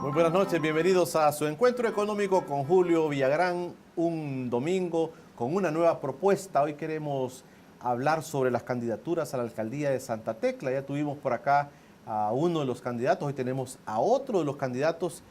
Muy buenas noches, bienvenidos a su encuentro económico con Julio Villagrán, un domingo con una nueva propuesta. Hoy queremos hablar sobre las candidaturas a la alcaldía de Santa Tecla. Ya tuvimos por acá a uno de los candidatos, hoy tenemos a otro de los candidatos,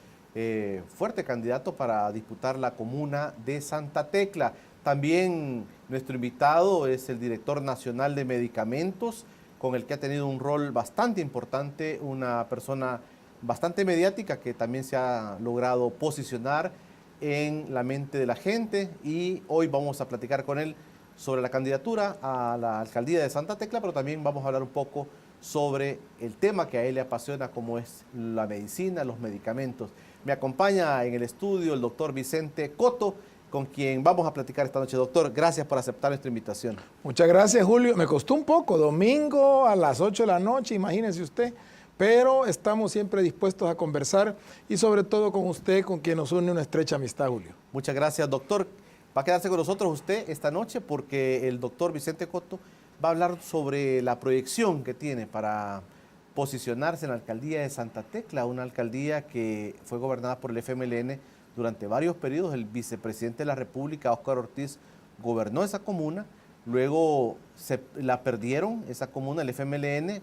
fuerte candidato para disputar la comuna de Santa Tecla. También nuestro invitado es el director nacional de medicamentos, con el que ha tenido un rol bastante importante, una persona bastante mediática que también se ha logrado posicionar en la mente de la gente, y hoy vamos a platicar con él sobre la candidatura a la alcaldía de Santa Tecla, pero también vamos a hablar un poco sobre el tema que a él le apasiona, como es la medicina, los medicamentos. Me acompaña en el estudio el doctor Vicente Coto, con quien vamos a platicar esta noche. Doctor, gracias por aceptar nuestra invitación. Muchas gracias, Julio. Me costó un poco, domingo a las 8 de la noche, imagínese usted, pero estamos siempre dispuestos a conversar y sobre todo con usted, con quien nos une una estrecha amistad, Julio. Muchas gracias, doctor. Va a quedarse con nosotros usted esta noche porque el doctor Vicente Coto va a hablar sobre la proyección que tiene para posicionarse en la alcaldía de Santa Tecla, una alcaldía que fue gobernada por el FMLN durante varios periodos. El vicepresidente de la República, Óscar Ortiz, gobernó esa comuna, luego la perdieron, esa comuna, el FMLN,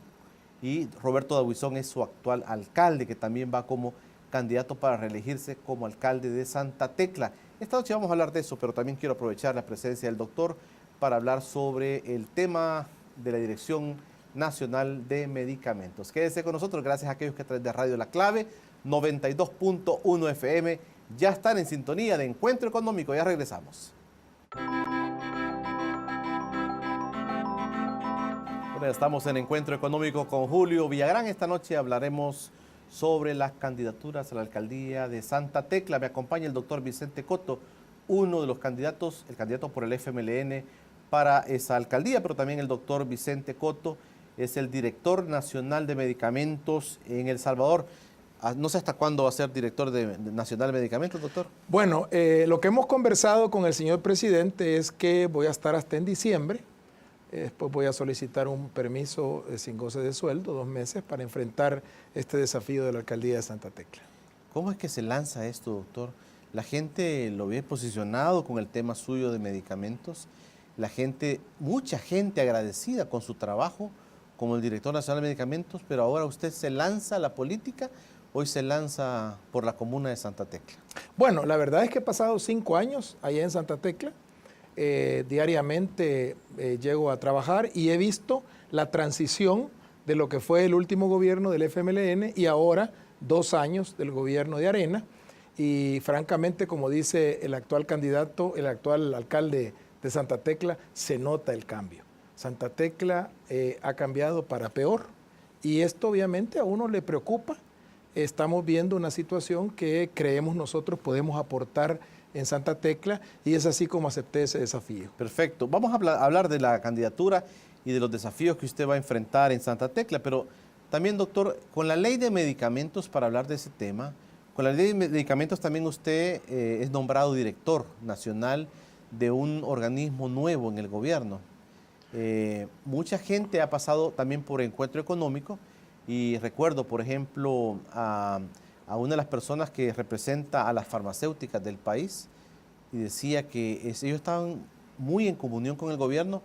y Roberto Dabuizón es su actual alcalde, que también va como candidato para reelegirse como alcalde de Santa Tecla. Esta noche vamos a hablar de eso, pero también quiero aprovechar la presencia del doctor para hablar sobre el tema de la Dirección Nacional de Medicamentos. Quédese con nosotros, gracias a aquellos que traen de Radio La Clave, 92.1 FM, ya están en sintonía de Encuentro Económico, ya regresamos. Bueno, estamos en Encuentro Económico con Julio Villagrán. Esta noche hablaremos sobre las candidaturas a la alcaldía de Santa Tecla. Me acompaña el doctor Vicente Coto, uno de los candidatos, el candidato por el FMLN para esa alcaldía, pero también el doctor Vicente Coto es el director nacional de medicamentos en El Salvador. No sé hasta cuándo va a ser director nacional de medicamentos, doctor. Bueno, lo que hemos conversado con el señor presidente es que voy a estar hasta en diciembre. Después voy a solicitar un permiso sin goce de sueldo, 2 meses, para enfrentar este desafío de la alcaldía de Santa Tecla. ¿Cómo es que se lanza esto, doctor? La gente lo ve posicionado con el tema suyo de medicamentos. La gente, mucha gente agradecida con su trabajo como el director nacional de medicamentos, pero ahora usted se lanza a la política, hoy se lanza por la comuna de Santa Tecla. Bueno, la verdad es que he pasado 5 años allá en Santa Tecla. Diariamente llego a trabajar y he visto la transición de lo que fue el último gobierno del FMLN y ahora 2 años del gobierno de Arena, y francamente, como dice el actual candidato, el actual alcalde de Santa Tecla, se nota el cambio. Santa Tecla ha cambiado para peor y esto obviamente a uno le preocupa. Estamos viendo una situación que creemos nosotros podemos aportar en Santa Tecla, y es así como acepté ese desafío. Perfecto. Vamos a hablar de la candidatura y de los desafíos que usted va a enfrentar en Santa Tecla, pero también, doctor, con la ley de medicamentos, para hablar de ese tema, con la ley de medicamentos también usted es nombrado director nacional de un organismo nuevo en el gobierno. Mucha gente ha pasado también por Encuentro Económico, y recuerdo, por ejemplo, a una de las personas que representa a las farmacéuticas del país, y decía que ellos estaban muy en comunión con el gobierno,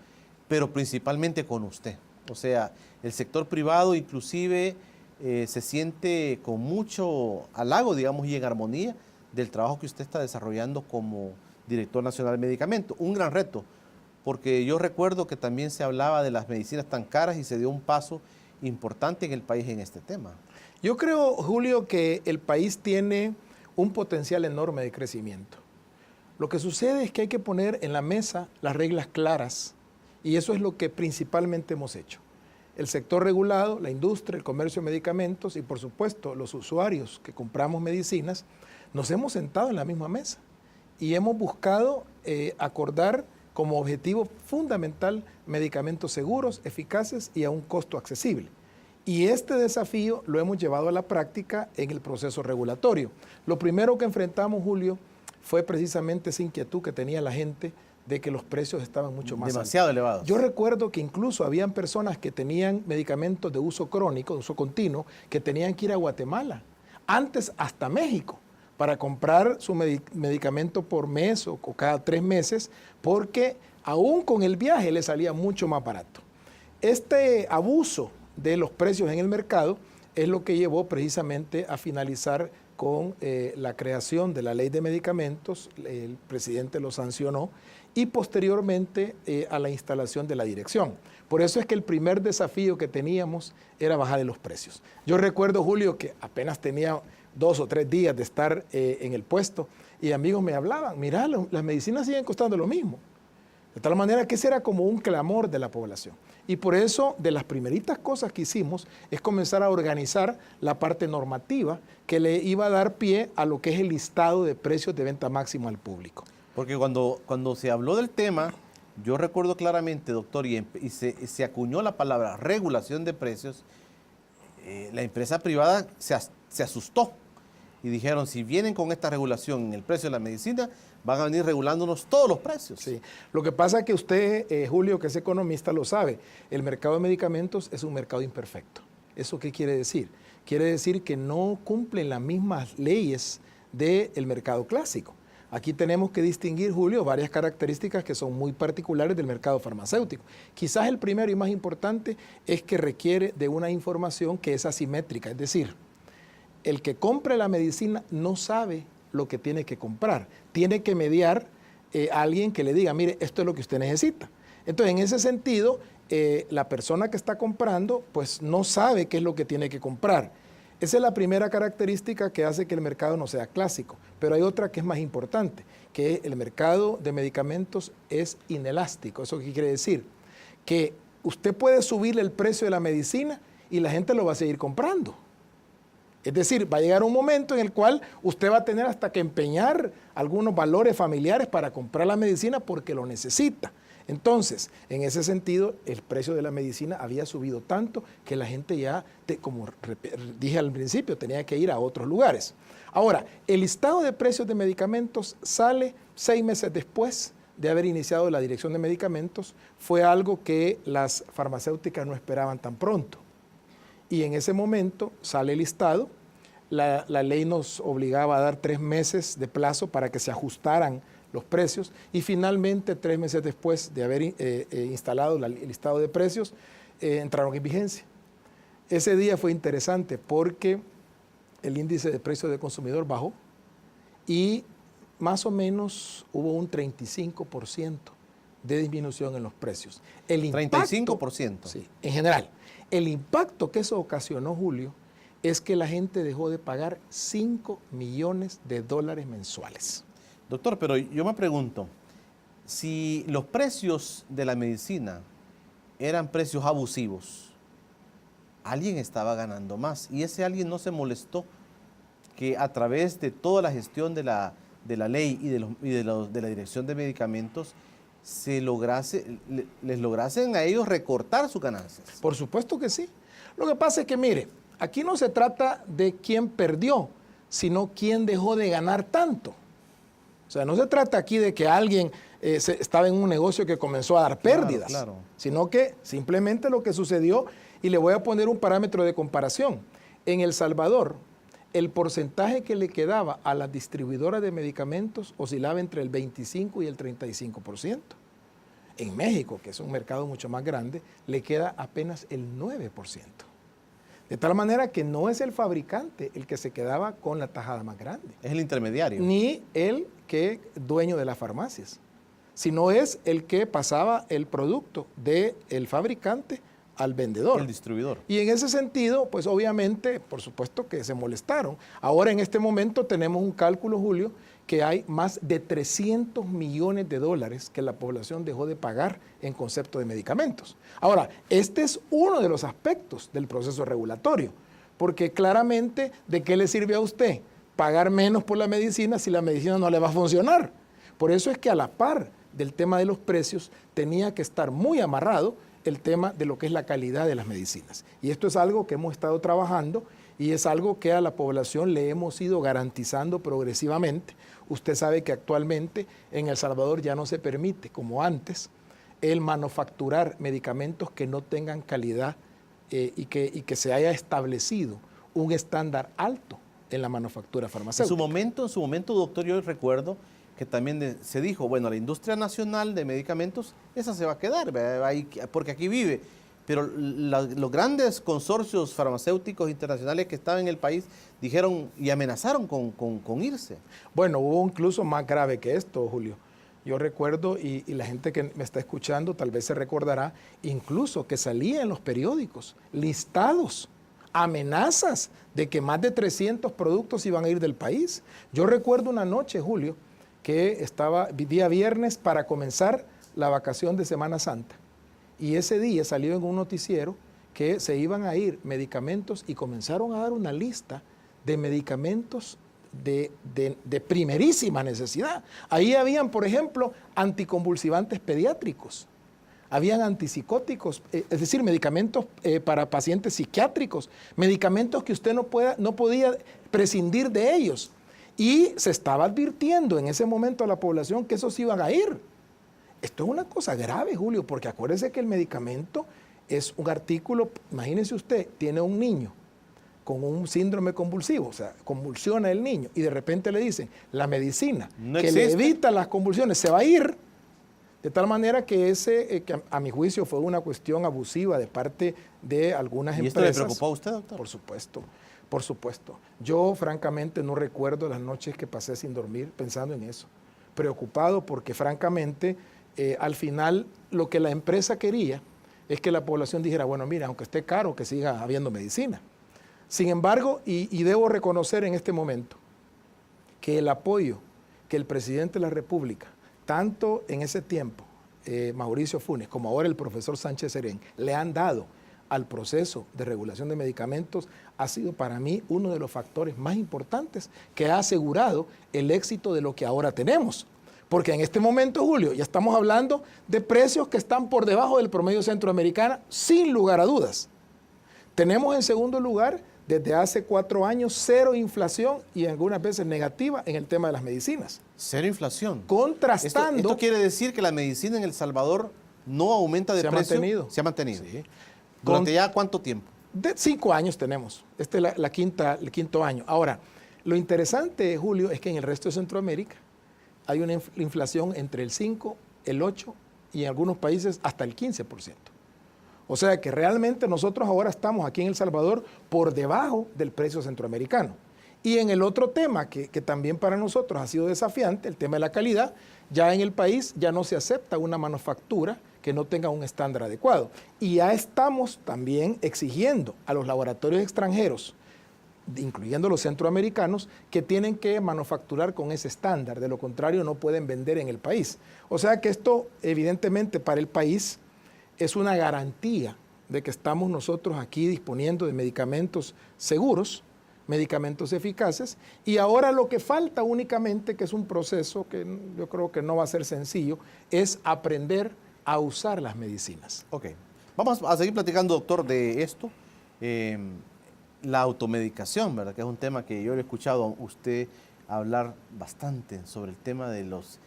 pero principalmente con usted. O sea, el sector privado inclusive se siente con mucho halago, digamos, y en armonía del trabajo que usted está desarrollando como director nacional de medicamentos. Un gran reto, porque yo recuerdo que también se hablaba de las medicinas tan caras y se dio un paso importante en el país en este tema. Yo creo, Julio, que el país tiene un potencial enorme de crecimiento. Lo que sucede es que hay que poner en la mesa las reglas claras, y eso es lo que principalmente hemos hecho. El sector regulado, la industria, el comercio de medicamentos y, por supuesto, los usuarios que compramos medicinas, nos hemos sentado en la misma mesa y hemos buscado acordar como objetivo fundamental medicamentos seguros, eficaces y a un costo accesible. Y este desafío lo hemos llevado a la práctica en el proceso regulatorio. Lo primero que enfrentamos, Julio, fue precisamente esa inquietud que tenía la gente de que los precios estaban mucho más demasiado altos. elevados. Yo recuerdo que incluso habían personas que tenían medicamentos de uso crónico, de uso continuo, que tenían que ir a Guatemala antes hasta México para comprar su medicamento por mes o cada 3 meses, porque aún con el viaje le salía mucho más barato. Este abuso de los precios en el mercado es lo que llevó precisamente a finalizar con la creación de la ley de medicamentos. El presidente lo sancionó, y posteriormente a la instalación de la dirección. Por eso es que el primer desafío que teníamos era bajar los precios. Yo recuerdo, Julio, que apenas tenía 2 o 3 días de estar en el puesto, y amigos me hablaban, mira, las medicinas siguen costando lo mismo. De tal manera que ese era como un clamor de la población. Y por eso, de las primeritas cosas que hicimos, es comenzar a organizar la parte normativa que le iba a dar pie a lo que es el listado de precios de venta máxima al público. Porque cuando se habló del tema, yo recuerdo claramente, doctor, y se acuñó la palabra regulación de precios, la empresa privada se asustó y dijeron, si vienen con esta regulación en el precio de la medicina, van a venir regulándonos todos los precios. Sí. Lo que pasa es que usted, Julio, que es economista, lo sabe, el mercado de medicamentos es un mercado imperfecto. ¿Eso qué quiere decir? Quiere decir que no cumplen las mismas leyes del mercado clásico. Aquí tenemos que distinguir, Julio, varias características que son muy particulares del mercado farmacéutico. Quizás el primero y más importante es que requiere de una información que es asimétrica, es decir, el que compre la medicina no sabe lo que tiene que comprar. Tiene que mediar a alguien que le diga, mire, esto es lo que usted necesita. Entonces, en ese sentido, la persona que está comprando, pues no sabe qué es lo que tiene que comprar. Esa es la primera característica que hace que el mercado no sea clásico. Pero hay otra que es más importante, que el mercado de medicamentos es inelástico. ¿Eso qué quiere decir? Que usted puede subirle el precio de la medicina y la gente lo va a seguir comprando. Es decir, va a llegar un momento en el cual usted va a tener hasta que empeñar algunos valores familiares para comprar la medicina porque lo necesita. Entonces, en ese sentido, el precio de la medicina había subido tanto que la gente ya, como dije al principio, tenía que ir a otros lugares. Ahora, el listado de precios de medicamentos sale 6 meses después de haber iniciado la Dirección de Medicamentos. Fue algo que las farmacéuticas no esperaban tan pronto. Y en ese momento sale el listado. La ley nos obligaba a dar 3 meses de plazo para que se ajustaran los precios, y finalmente 3 meses después de haber instalado el listado de precios, entraron en vigencia. Ese día fue interesante porque el índice de precios del consumidor bajó y más o menos hubo un 35% de disminución en los precios. El impacto, 35%. Sí, en general. El impacto que eso ocasionó, Julio, es que la gente dejó de pagar $5 millones mensuales. Doctor, pero yo me pregunto, si los precios de la medicina eran precios abusivos, alguien estaba ganando más, y ese alguien no se molestó que a través de toda la gestión de la ley y de la Dirección de Medicamentos les lograsen a ellos recortar sus ganancias. Por supuesto que sí. Lo que pasa es que, mire, aquí no se trata de quién perdió, sino quién dejó de ganar tanto. O sea, no se trata aquí de que alguien estaba en un negocio que comenzó a dar pérdidas, claro. Sino que simplemente lo que sucedió, y le voy a poner un parámetro de comparación. En El Salvador, el porcentaje que le quedaba a las distribuidoras de medicamentos oscilaba entre el 25 y el 35%. En México, que es un mercado mucho más grande, le queda apenas el 9%. De tal manera que no es el fabricante el que se quedaba con la tajada más grande. Es el intermediario. Ni el que dueño de las farmacias, sino es el que pasaba el producto del fabricante al vendedor. El distribuidor. Y en ese sentido, pues obviamente, por supuesto que se molestaron. Ahora en este momento tenemos un cálculo, Julio, que hay más de $300 millones que la población dejó de pagar en concepto de medicamentos. Ahora, este es uno de los aspectos del proceso regulatorio, porque claramente, ¿de qué le sirve a usted pagar menos por la medicina si la medicina no le va a funcionar? Por eso es que a la par del tema de los precios tenía que estar muy amarrado el tema de lo que es la calidad de las medicinas. Y esto es algo que hemos estado trabajando y es algo que a la población le hemos ido garantizando progresivamente. Usted sabe que actualmente en El Salvador ya no se permite, como antes, el manufacturar medicamentos que no tengan calidad y que se haya establecido un estándar alto en la manufactura En farmacéutica. su momento, doctor, yo recuerdo que también se dijo, bueno, la industria nacional de medicamentos, esa se va a quedar, ahí, porque aquí vive. Pero los grandes consorcios farmacéuticos internacionales que estaban en el país dijeron y amenazaron con irse. Bueno, hubo incluso más grave que esto, Julio. Yo recuerdo, y la gente que me está escuchando tal vez se recordará, incluso que salía en los periódicos listados, amenazas de que más de 300 productos iban a ir del país. Yo recuerdo una noche, Julio, que estaba día viernes para comenzar la vacación de Semana Santa. Y ese día salió en un noticiero que se iban a ir medicamentos y comenzaron a dar una lista de medicamentos de primerísima necesidad. Ahí habían, por ejemplo, anticonvulsivantes pediátricos, habían antipsicóticos, es decir, medicamentos para pacientes psiquiátricos, medicamentos que usted no podía prescindir de ellos. Y se estaba advirtiendo en ese momento a la población que esos iban a ir. Esto es una cosa grave, Julio, porque acuérdese que el medicamento es un artículo, imagínese usted, tiene un niño con un síndrome convulsivo, o sea, convulsiona el niño y de repente le dicen, la medicina que le evita las convulsiones se va a ir, de tal manera que que a mi juicio fue una cuestión abusiva de parte de algunas empresas. ¿Y esto le preocupó a usted, doctor? Por supuesto, por supuesto. Yo francamente no recuerdo las noches que pasé sin dormir pensando en eso, preocupado porque francamente al final lo que la empresa quería es que la población dijera, bueno, mira, aunque esté caro, que siga habiendo medicina. Sin embargo, y debo reconocer en este momento que el apoyo que el presidente de la República, tanto en ese tiempo, Mauricio Funes, como ahora el profesor Sánchez Serén, le han dado al proceso de regulación de medicamentos, ha sido para mí uno de los factores más importantes que ha asegurado el éxito de lo que ahora tenemos. Porque en este momento, Julio, ya estamos hablando de precios que están por debajo del promedio centroamericano, sin lugar a dudas. Tenemos en segundo lugar, desde hace 4 años, cero inflación y algunas veces negativa en el tema de las medicinas. Cero inflación. Contrastando. Esto quiere decir que la medicina en El Salvador no aumenta de precio. Se ha mantenido. Sí. ¿Durante ya cuánto tiempo? De 5 años tenemos. Este es el quinto año. Ahora, lo interesante, Julio, es que en el resto de Centroamérica hay una inflación entre el 5, el 8 y en algunos países hasta el 15%. O sea que realmente nosotros ahora estamos aquí en El Salvador por debajo del precio centroamericano. Y en el otro tema que también para nosotros ha sido desafiante, el tema de la calidad, ya en el país ya no se acepta una manufactura que no tenga un estándar adecuado. Y ya estamos también exigiendo a los laboratorios extranjeros, incluyendo los centroamericanos, que tienen que manufacturar con ese estándar, de lo contrario no pueden vender en el país. O sea que esto evidentemente para el país es una garantía de que estamos nosotros aquí disponiendo de medicamentos seguros, medicamentos eficaces, y ahora lo que falta únicamente, que es un proceso que yo creo que no va a ser sencillo, es aprender a usar las medicinas. Ok, vamos a seguir platicando, doctor, de esto. La automedicación, ¿verdad? Que es un tema que yo he escuchado a usted hablar bastante sobre el tema de los...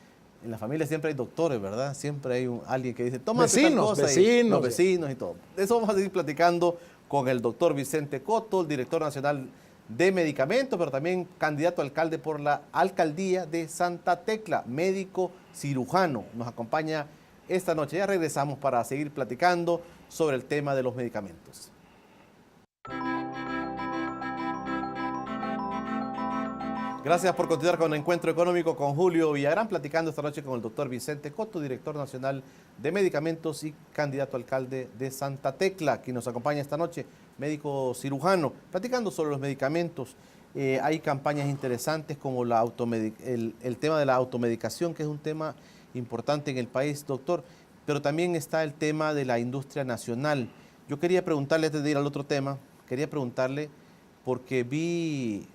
En la familia siempre hay doctores, ¿verdad? Siempre hay alguien que dice, toma tal cosa. Los vecinos y todo. De eso vamos a seguir platicando con el doctor Vicente Coto, el director nacional de medicamentos, pero también candidato a alcalde por la alcaldía de Santa Tecla, médico cirujano. Nos acompaña esta noche. Ya regresamos para seguir platicando sobre el tema de los medicamentos. Gracias por continuar con el Encuentro Económico con Julio Villagrán, platicando esta noche con el doctor Vicente Coto, director nacional de medicamentos y candidato a alcalde de Santa Tecla, quien nos acompaña esta noche, médico cirujano, platicando sobre los medicamentos. Hay campañas interesantes como el tema de la automedicación, que es un tema importante en el país, doctor, pero también está el tema de la industria nacional. Yo quería preguntarle, antes de ir al otro tema, quería preguntarle, porque vi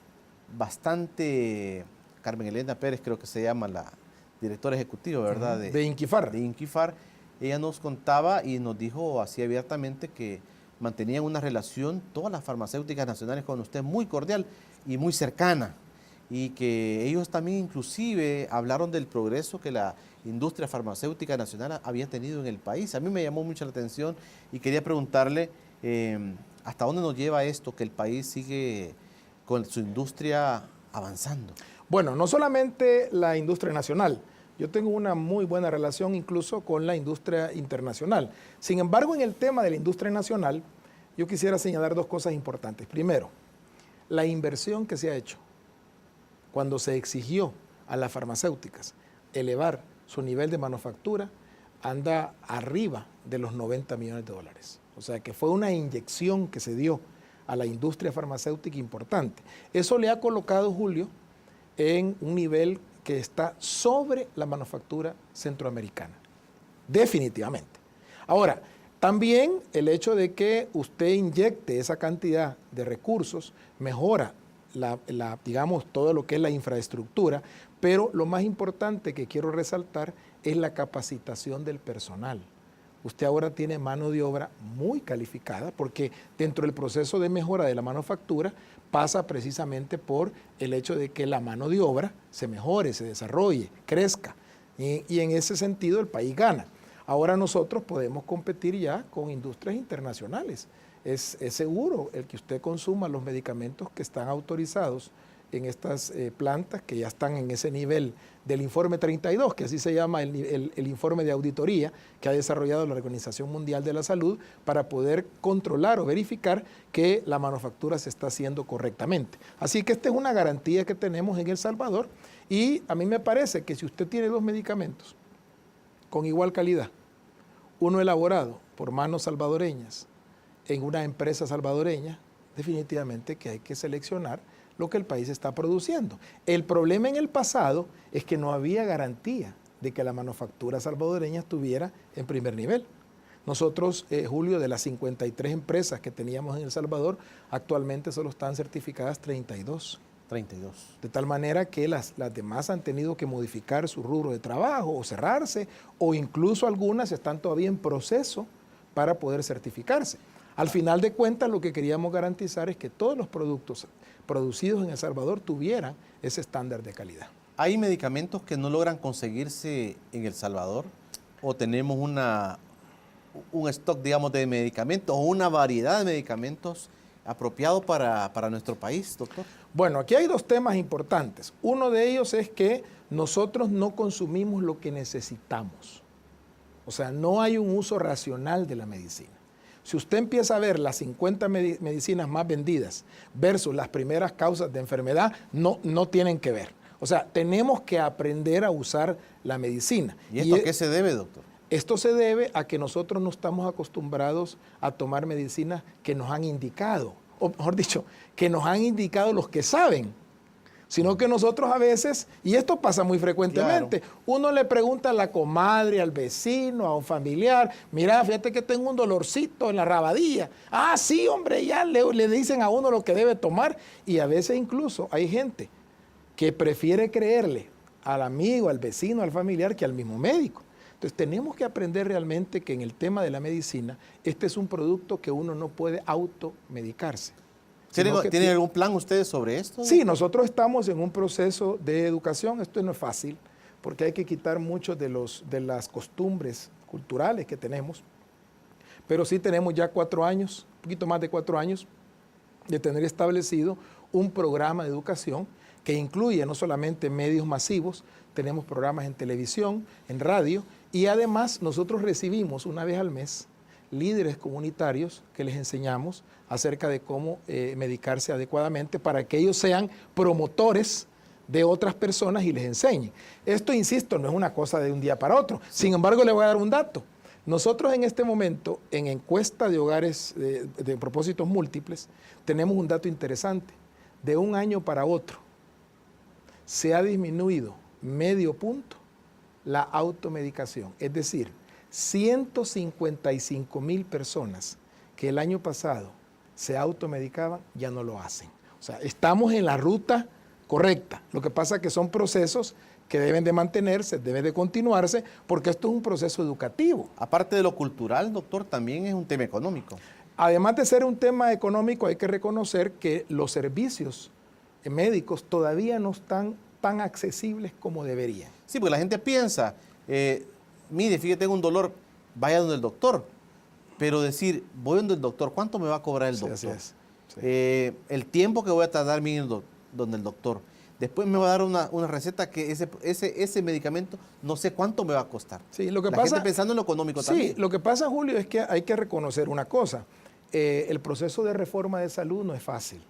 bastante, Carmen Elena Pérez creo que se llama la directora ejecutiva, ¿verdad? De Inquifar. De Inquifar. Ella nos contaba y nos dijo así abiertamente que mantenían una relación, todas las farmacéuticas nacionales con usted, muy cordial y muy cercana. Y que ellos también inclusive hablaron del progreso que la industria farmacéutica nacional había tenido en el país. A mí me llamó mucho la atención y quería preguntarle hasta dónde nos lleva esto, que el país sigue con su industria avanzando? Bueno, no solamente la industria nacional. Yo tengo una muy buena relación incluso con la industria internacional. Sin embargo, en el tema de la industria nacional, yo quisiera señalar dos cosas importantes. Primero, la inversión que se ha hecho cuando se exigió a las farmacéuticas elevar su nivel de manufactura anda arriba de los 90 millones de dólares. O sea que fue una inyección que se dio a la industria farmacéutica importante. Eso le ha colocado, Julio, en un nivel que está sobre la manufactura centroamericana, definitivamente. Ahora, también el hecho de que usted inyecte esa cantidad de recursos mejora digamos, todo lo que es la infraestructura, pero lo más importante que quiero resaltar es la capacitación del personal. Usted ahora tiene mano de obra muy calificada porque dentro del proceso de mejora de la manufactura pasa precisamente por el hecho de que la mano de obra se mejore, se desarrolle, crezca y en ese sentido el país gana. Ahora nosotros podemos competir ya con industrias internacionales. Es seguro el que usted consuma los medicamentos que están autorizados en estas plantas que ya están en ese nivel del informe 32, que así se llama el informe de auditoría que ha desarrollado la Organización Mundial de la Salud para poder controlar o verificar que la manufactura se está haciendo correctamente. Así que esta es una garantía que tenemos en El Salvador y a mí me parece que si usted tiene dos medicamentos con igual calidad, uno elaborado por manos salvadoreñas en una empresa salvadoreña, definitivamente que hay que seleccionar lo que el país está produciendo. El problema en el pasado es que no había garantía de que la manufactura salvadoreña estuviera en primer nivel. Nosotros, Julio, de las 53 empresas que teníamos en El Salvador, actualmente solo están certificadas 32. 32. De tal manera que las demás han tenido que modificar su rubro de trabajo o cerrarse, o incluso algunas están todavía en proceso para poder certificarse. Al final de cuentas, lo que queríamos garantizar es que todos los productos producidos en El Salvador tuvieran ese estándar de calidad. ¿Hay medicamentos que no logran conseguirse en El Salvador? ¿O tenemos un stock, digamos, de medicamentos o una variedad de medicamentos apropiado para nuestro país, doctor? Bueno, aquí hay dos temas importantes. Uno de ellos es que nosotros no consumimos lo que necesitamos. O sea, no hay un uso racional de la medicina. Si usted empieza a ver las 50 medicinas más vendidas versus las primeras causas de enfermedad, no tienen que ver. O sea, tenemos que aprender a usar la medicina. ¿Y esto a qué se debe, doctor? Esto se debe a que nosotros no estamos acostumbrados a tomar medicinas que nos han indicado, o mejor dicho, que nos han indicado los que saben, sino que nosotros a veces, y esto pasa muy frecuentemente, claro, uno le pregunta a la comadre, al vecino, a un familiar, mira, fíjate que tengo un dolorcito en la rabadilla. Ah, sí, hombre, ya le dicen a uno lo que debe tomar, y a veces incluso hay gente que prefiere creerle al amigo, al vecino, al familiar, que al mismo médico. Entonces tenemos que aprender realmente que en el tema de la medicina, este es un producto que uno no puede automedicarse. ¿Tienen algún plan ustedes sobre esto? Sí, nosotros estamos en un proceso de educación. Esto no es fácil, porque hay que quitar muchos de las costumbres culturales que tenemos. Pero sí tenemos ya 4 años, un poquito más de 4 años, de tener establecido un programa de educación que incluye no solamente medios masivos, tenemos programas en televisión, en radio, y además nosotros recibimos una vez al mes líderes comunitarios que les enseñamos acerca de cómo medicarse adecuadamente para que ellos sean promotores de otras personas y les enseñen. Esto, insisto, no es una cosa de un día para otro. Sin embargo, le voy a dar un dato. Nosotros en este momento, en encuesta de hogares de propósitos múltiples, tenemos un dato interesante. De un año para otro, se ha disminuido medio punto la automedicación. Es decir, 155,000 personas que el año pasado se automedicaban ya no lo hacen. O sea, estamos en la ruta correcta. Lo que pasa es que son procesos que deben de mantenerse, deben de continuarse, porque esto es un proceso educativo. Aparte de lo cultural, doctor, también es un tema económico. Además de ser un tema económico, hay que reconocer que los servicios médicos todavía no están tan accesibles como deberían. Sí, porque la gente piensa, mire, fíjate, tengo un dolor, vaya donde el doctor. Pero decir, voy donde el doctor, ¿cuánto me va a cobrar el doctor? Así es. el tiempo que voy a tardar viniendo donde el doctor. Después me va a dar una receta que ese medicamento no sé cuánto me va a costar. Sí, lo que La pasa, gente pensando en lo económico también. Sí, lo que pasa, Julio, es que hay que reconocer una cosa. El proceso de reforma de salud no es fácil.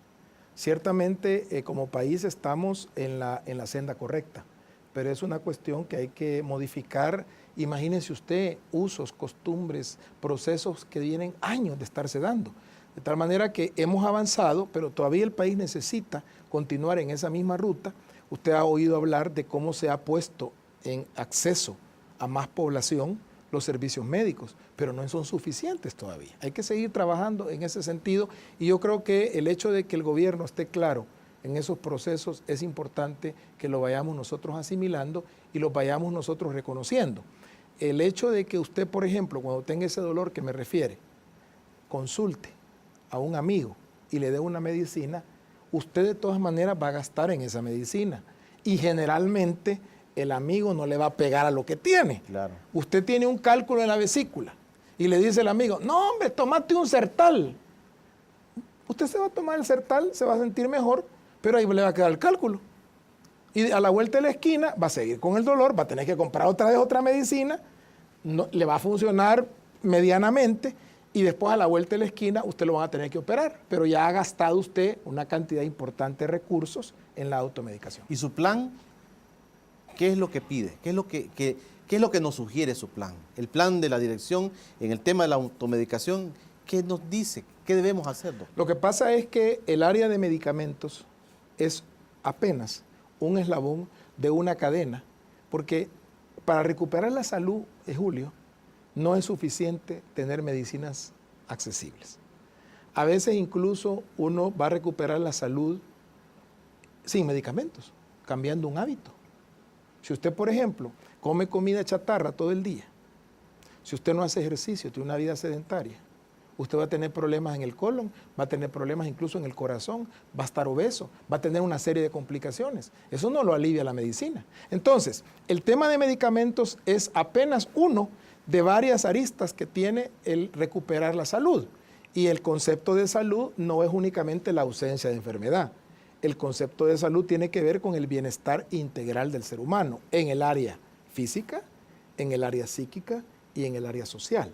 Ciertamente, como país estamos en la senda correcta, pero es una cuestión que hay que modificar. Imagínense usted, usos, costumbres, procesos que vienen años de estarse dando. De tal manera que hemos avanzado, pero todavía el país necesita continuar en esa misma ruta. Usted ha oído hablar de cómo se ha puesto en acceso a más población los servicios médicos, pero no son suficientes todavía. Hay que seguir trabajando en ese sentido y yo creo que el hecho de que el gobierno esté claro en esos procesos es importante que lo vayamos nosotros asimilando y lo vayamos nosotros reconociendo. El hecho de que usted, por ejemplo, cuando tenga ese dolor que me refiere, consulte a un amigo y le dé una medicina, usted de todas maneras va a gastar en esa medicina y generalmente el amigo no le va a pegar a lo que tiene. Claro. Usted tiene un cálculo en la vesícula y le dice el amigo, no hombre, tomate un Sertal. Usted se va a tomar el Sertal, se va a sentir mejor, pero ahí le va a quedar el cálculo. Y a la vuelta de la esquina va a seguir con el dolor, va a tener que comprar otra vez otra medicina, no, le va a funcionar medianamente y después a la vuelta de la esquina usted lo va a tener que operar, pero ya ha gastado usted una cantidad importante de recursos en la automedicación. ¿Y su plan? ¿Qué es lo que pide? ¿Qué es lo que nos sugiere su plan? El plan de la dirección en el tema de la automedicación, ¿qué nos dice? ¿Qué debemos hacer, doctor? Lo que pasa es que el área de medicamentos es apenas un eslabón de una cadena, porque para recuperar la salud, Julio, no es suficiente tener medicinas accesibles. A veces incluso uno va a recuperar la salud sin medicamentos, cambiando un hábito. Si usted, por ejemplo, come comida chatarra todo el día, si usted no hace ejercicio, tiene una vida sedentaria, usted va a tener problemas en el colon, va a tener problemas incluso en el corazón, va a estar obeso, va a tener una serie de complicaciones. Eso no lo alivia la medicina. Entonces, el tema de medicamentos es apenas uno de varias aristas que tiene el recuperar la salud. Y el concepto de salud no es únicamente la ausencia de enfermedad. El concepto de salud tiene que ver con el bienestar integral del ser humano en el área física, en el área psíquica y en el área social.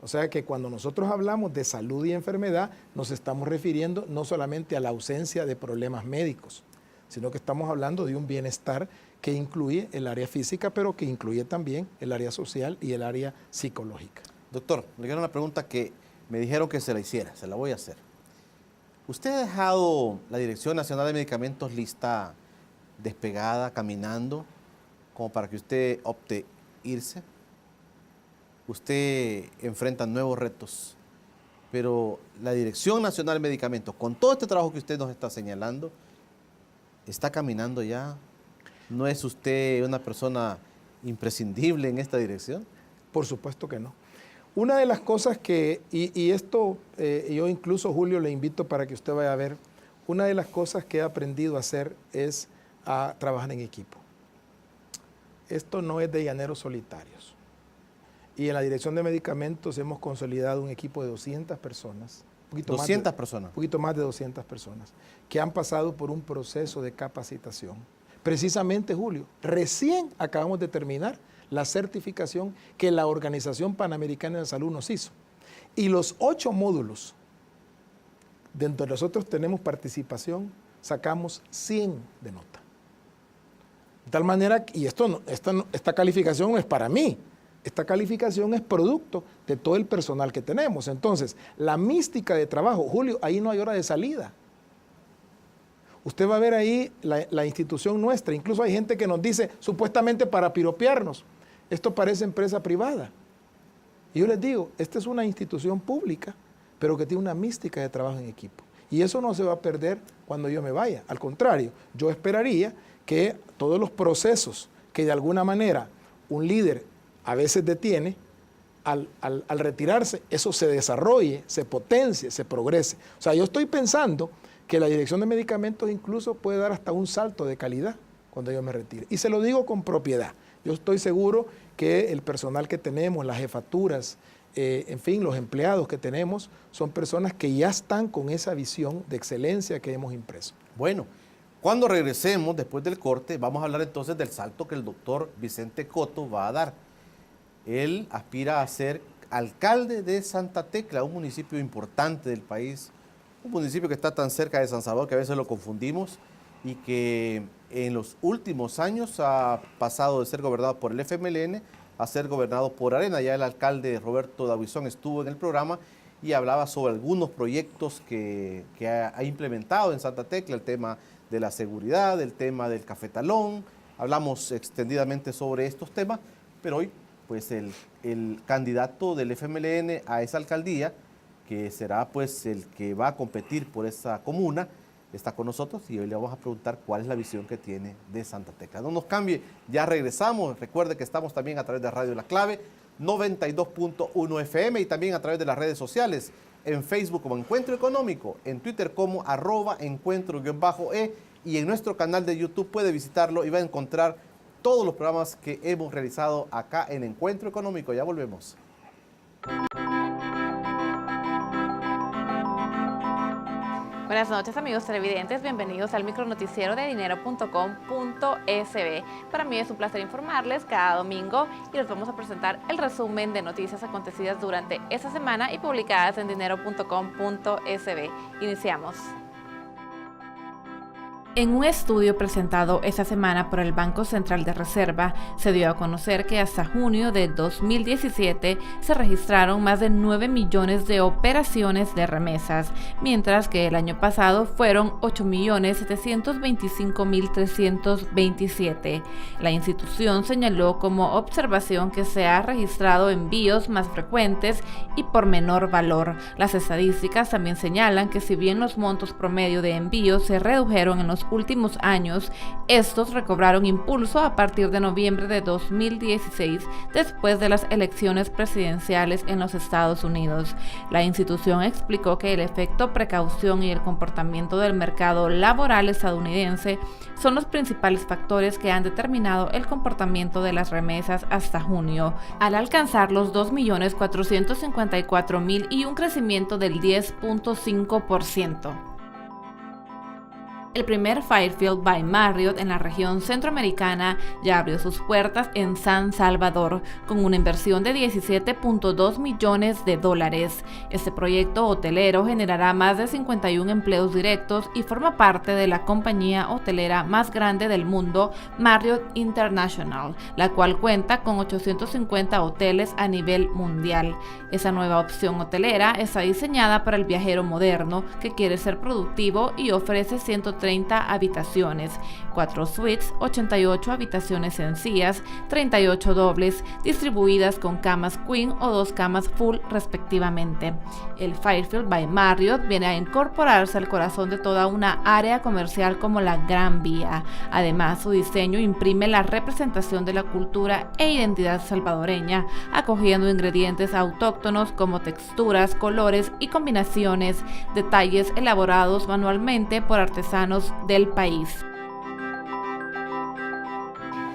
O sea que cuando nosotros hablamos de salud y enfermedad, nos estamos refiriendo no solamente a la ausencia de problemas médicos, sino que estamos hablando de un bienestar que incluye el área física, pero que incluye también el área social y el área psicológica. Doctor, le quiero una pregunta que me dijeron que se la hiciera, se la voy a hacer. ¿Usted ha dejado la Dirección Nacional de Medicamentos lista, despegada, caminando, como para que usted opte irse? Usted enfrenta nuevos retos, pero la Dirección Nacional de Medicamentos, con todo este trabajo que usted nos está señalando, ¿está caminando ya? ¿No es usted una persona imprescindible en esta dirección? Por supuesto que no. Una de las cosas que, y esto yo incluso, Julio, le invito para que usted vaya a ver, una de las cosas que he aprendido a hacer es a trabajar en equipo. Esto no es de llaneros solitarios. Y en la Dirección de Medicamentos hemos consolidado un equipo de 200 personas. 200 personas. Un poquito más de 200 personas que han pasado por un proceso de capacitación. Precisamente, Julio, recién acabamos de terminar la certificación que la Organización Panamericana de Salud nos hizo. Y los 8 módulos, dentro de nosotros tenemos participación, sacamos 100 de nota. De tal manera, y esta calificación no es para mí, esta calificación es producto de todo el personal que tenemos. Entonces, la mística de trabajo, Julio, ahí no hay hora de salida. Usted va a ver ahí la institución nuestra, incluso hay gente que nos dice, supuestamente para piropearnos, esto parece empresa privada. Y yo les digo, esta es una institución pública, pero que tiene una mística de trabajo en equipo. Y eso no se va a perder cuando yo me vaya. Al contrario, yo esperaría que todos los procesos que de alguna manera un líder a veces detiene, al retirarse, eso se desarrolle, se potencie, se progrese. O sea, yo estoy pensando que la Dirección de Medicamentos incluso puede dar hasta un salto de calidad cuando yo me retire. Y se lo digo con propiedad. Yo estoy seguro que el personal que tenemos, las jefaturas, en fin, los empleados que tenemos son personas que ya están con esa visión de excelencia que hemos impreso. Bueno, cuando regresemos después del corte, vamos a hablar entonces del salto que el doctor Vicente Coto va a dar. Él aspira a ser alcalde de Santa Tecla, un municipio importante del país, un municipio que está tan cerca de San Salvador que a veces lo confundimos y que en los últimos años ha pasado de ser gobernado por el FMLN a ser gobernado por Arena. Ya el alcalde Roberto Dabuizón estuvo en el programa y hablaba sobre algunos proyectos que ha implementado en Santa Tecla, el tema de la seguridad, el tema del cafetalón. Hablamos extendidamente sobre estos temas, pero hoy pues el candidato del FMLN a esa alcaldía, que será pues el que va a competir por esa comuna, está con nosotros y hoy le vamos a preguntar cuál es la visión que tiene de Santa Tecla. No nos cambie, ya regresamos. Recuerde que estamos también a través de Radio La Clave, 92.1 FM y también a través de las redes sociales, en Facebook como Encuentro Económico, en Twitter como @encuentro_e y en nuestro canal de YouTube puede visitarlo y va a encontrar todos los programas que hemos realizado acá en Encuentro Económico. Ya volvemos. Buenas noches, amigos televidentes, bienvenidos al micronoticiero de dinero.com.sb. Para mí es un placer informarles cada domingo y les vamos a presentar el resumen de noticias acontecidas durante esta semana y publicadas en dinero.com.sb. Iniciamos. En un estudio presentado esta semana por el Banco Central de Reserva, se dio a conocer que hasta junio de 2017 se registraron más de 9 millones de operaciones de remesas, mientras que el año pasado fueron 8.725.327. La institución señaló como observación que se ha registrado envíos más frecuentes y por menor valor. Las estadísticas también señalan que si bien los montos promedio de envíos se redujeron en los últimos años, estos recobraron impulso a partir de noviembre de 2016, después de las elecciones presidenciales en los Estados Unidos. La institución explicó que el efecto precaución y el comportamiento del mercado laboral estadounidense son los principales factores que han determinado el comportamiento de las remesas hasta junio, al alcanzar los 2.454.000 y un crecimiento del 10.5%. El primer Fairfield by Marriott en la región centroamericana ya abrió sus puertas en San Salvador con una inversión de $17.2 millones. Este proyecto hotelero generará más de 51 empleos directos y forma parte de la compañía hotelera más grande del mundo, Marriott International, la cual cuenta con 850 hoteles a nivel mundial. Esa nueva opción hotelera está diseñada para el viajero moderno que quiere ser productivo y ofrece 130 habitaciones, 4 suites, 88 habitaciones sencillas, 38 dobles, distribuidas con camas queen o 2 camas full respectivamente. El Fairfield by Marriott viene a incorporarse al corazón de toda una área comercial como la Gran Vía. Además, su diseño imprime la representación de la cultura e identidad salvadoreña, acogiendo ingredientes autóctonos como texturas, colores y combinaciones, detalles elaborados manualmente por artesanos del país.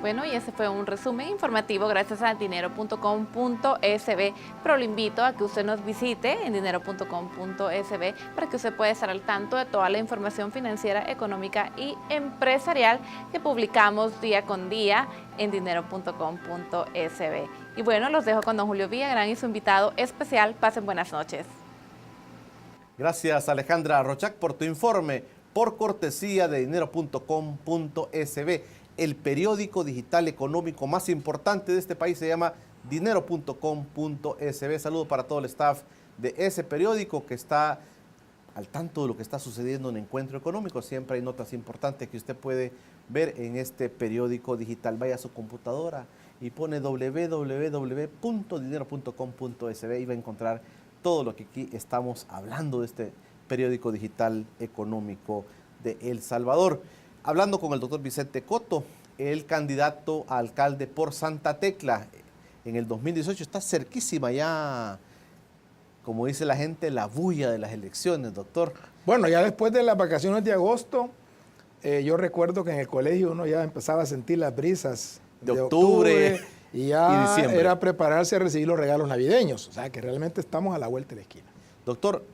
Bueno, y ese fue un resumen informativo gracias a dinero.com.sb, pero lo invito a que usted nos visite en dinero.com.sb para que usted pueda estar al tanto de toda la información financiera, económica y empresarial que publicamos día con día en dinero.com.sb. Y bueno, los dejo con don Julio Villagrán y su invitado especial. Pasen buenas noches. Gracias, Alejandra Rochac, por tu informe, por cortesía de dinero.com.sb. El periódico digital económico más importante de este país se llama dinero.com.sb. Saludo para todo el staff de ese periódico que está al tanto de lo que está sucediendo en Encuentro Económico. Siempre hay notas importantes que usted puede ver en este periódico digital. Vaya a su computadora y pone www.dinero.com.sb y va a encontrar todo lo que aquí estamos hablando de este periódico digital económico de El Salvador. Hablando con el doctor Vicente Coto, el candidato a alcalde por Santa Tecla en el 2018, está cerquísima ya, como dice la gente, la bulla de las elecciones, doctor. Bueno, ya después de las vacaciones de agosto, yo recuerdo que en el colegio uno ya empezaba a sentir las brisas de octubre. Y ya diciembre. era prepararse a recibir los regalos navideños. O sea, que realmente estamos a la vuelta de la esquina. Doctor,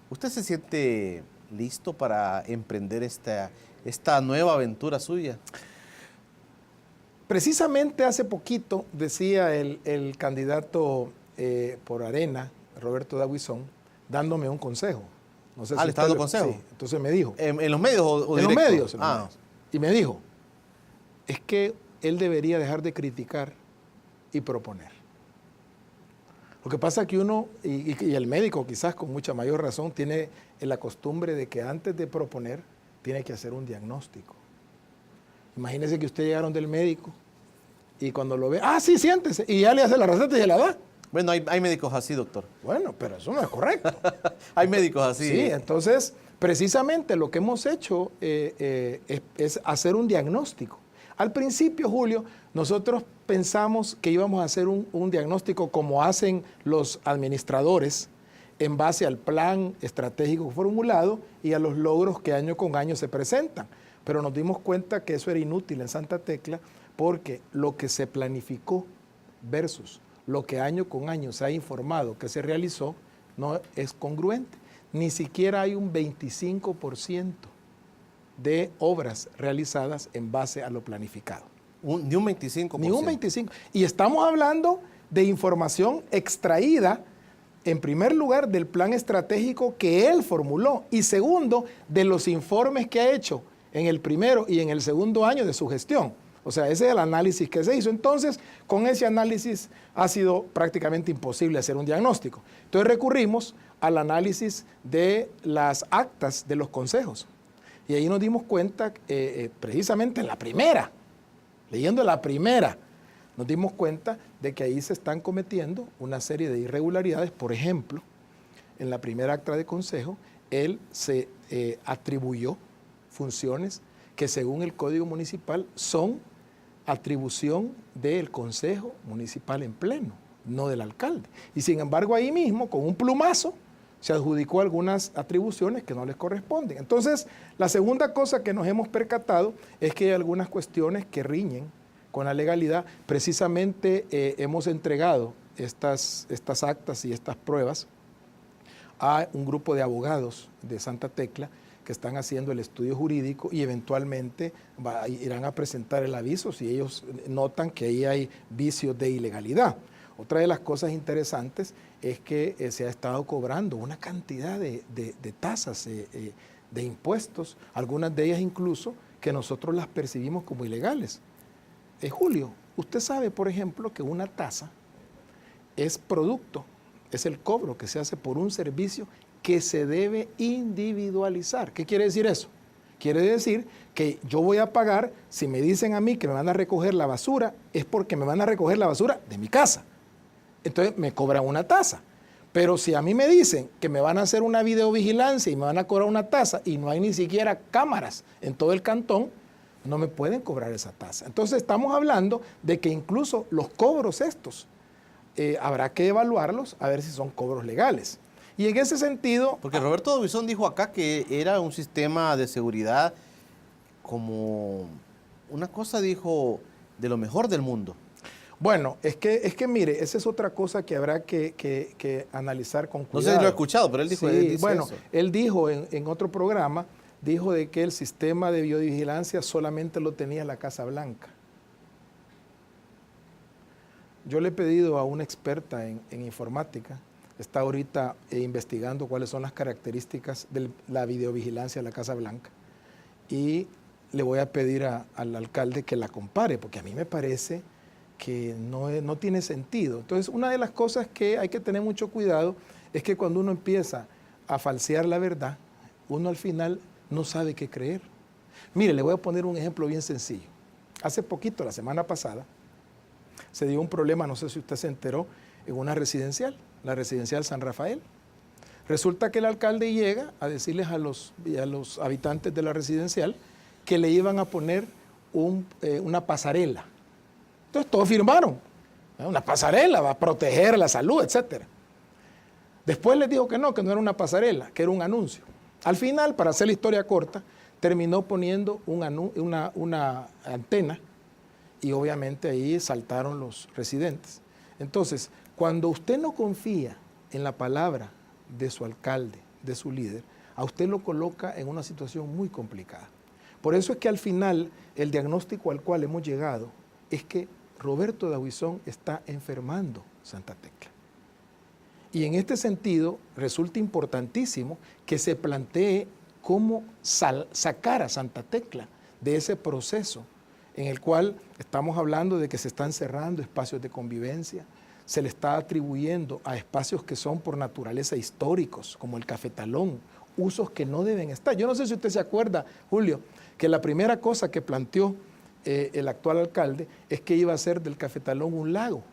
¿usted se siente listo para emprender esta nueva aventura suya? Precisamente hace poquito decía el candidato por Arena, Roberto Dabuizón, dándome un consejo. No sé ¿Le está dando consejo? Sí, entonces me dijo. ¿En los medios o En los directo? medios. Y me dijo, es que él debería dejar de criticar y proponer. Lo que pasa es que uno, y el médico quizás con mucha mayor razón, tiene la costumbre de que antes de proponer, tiene que hacer un diagnóstico. Imagínese que usted llegaron del médico y cuando lo ve, sí, siéntese, y ya le hace la receta y se la da. Bueno, hay médicos así, doctor. Bueno, pero eso no es correcto. Hay médicos así. Sí, entonces, precisamente lo que hemos hecho es hacer un diagnóstico. Al principio, Julio, nosotros pensamos que íbamos a hacer un diagnóstico como hacen los administradores en base al plan estratégico formulado y a los logros que año con año se presentan. Pero nos dimos cuenta que eso era inútil en Santa Tecla porque lo que se planificó versus lo que año con año se ha informado que se realizó no es congruente. Ni siquiera hay un 25% de obras realizadas en base a lo planificado. Ni un 25%. Ni un 25%. Y estamos hablando de información extraída, en primer lugar, del plan estratégico que él formuló y segundo, de los informes que ha hecho en el primero y en el segundo año de su gestión. O sea, ese es el análisis que se hizo. Entonces, con ese análisis ha sido prácticamente imposible hacer un diagnóstico. Entonces recurrimos al análisis de las actas de los consejos. Y ahí nos dimos cuenta, precisamente en la primera, leyendo la primera, nos dimos cuenta de que ahí se están cometiendo una serie de irregularidades. Por ejemplo, en la primera acta de consejo, él se atribuyó funciones que según el Código Municipal son atribución del Consejo Municipal en pleno, no del alcalde. Y sin embargo ahí mismo, con un plumazo, se adjudicó algunas atribuciones que no les corresponden. Entonces, la segunda cosa que nos hemos percatado es que hay algunas cuestiones que riñen con la legalidad. Precisamente hemos entregado estas actas y estas pruebas a un grupo de abogados de Santa Tecla que están haciendo el estudio jurídico y eventualmente irán a presentar el aviso si ellos notan que ahí hay vicios de ilegalidad. Otra de las cosas interesantes es que se ha estado cobrando una cantidad de tasas, de impuestos, algunas de ellas incluso que nosotros las percibimos como ilegales. Julio, usted sabe, por ejemplo, que una tasa es producto, es el cobro que se hace por un servicio que se debe individualizar. ¿Qué quiere decir eso? Quiere decir que yo voy a pagar, si me dicen a mí que me van a recoger la basura, es porque me van a recoger la basura de mi casa. Entonces me cobran una tasa. Pero si a mí me dicen que me van a hacer una videovigilancia y me van a cobrar una tasa y no hay ni siquiera cámaras en todo el cantón, no me pueden cobrar esa tasa. Entonces estamos hablando de que incluso los cobros estos habrá que evaluarlos a ver si son cobros legales. Y en ese sentido... Porque Roberto Dabuizón dijo acá que era un sistema de seguridad como una cosa, dijo, de lo mejor del mundo. Bueno, es que mire, esa es otra cosa que habrá que analizar con cuidado. No sé si lo he escuchado, pero él dijo, sí, él dice bueno, eso. Él dijo en otro programa, dijo de que el sistema de biovigilancia solamente lo tenía la Casa Blanca. Yo le he pedido a una experta en informática, está ahorita investigando cuáles son las características de la videovigilancia de la Casa Blanca y le voy a pedir al alcalde que la compare, porque a mí me parece que no tiene sentido. Entonces, una de las cosas que hay que tener mucho cuidado es que cuando uno empieza a falsear la verdad, uno al final no sabe qué creer. Mire, le voy a poner un ejemplo bien sencillo. Hace poquito, la semana pasada, se dio un problema, no sé si usted se enteró, en una residencial, la residencial San Rafael. Resulta que el alcalde llega a decirles a los habitantes de la residencial que le iban a poner una pasarela. Entonces todos firmaron, una pasarela va a proteger la salud, etc. Después les dijo que no era una pasarela, que era un anuncio. Al final, para hacer la historia corta, terminó poniendo una antena y obviamente ahí saltaron los residentes. Entonces, cuando usted no confía en la palabra de su alcalde, de su líder, a usted lo coloca en una situación muy complicada. Por eso es que al final el diagnóstico al cual hemos llegado es que Roberto D'Aubuisson está enfermando Santa Tecla. Y en este sentido resulta importantísimo que se plantee cómo sacar a Santa Tecla de ese proceso en el cual estamos hablando de que se están cerrando espacios de convivencia, se le está atribuyendo a espacios que son por naturaleza históricos, como el Cafetalón, usos que no deben estar. Yo no sé si usted se acuerda, Julio, que la primera cosa que planteó el actual alcalde es que iba a hacer del Cafetalón un lago.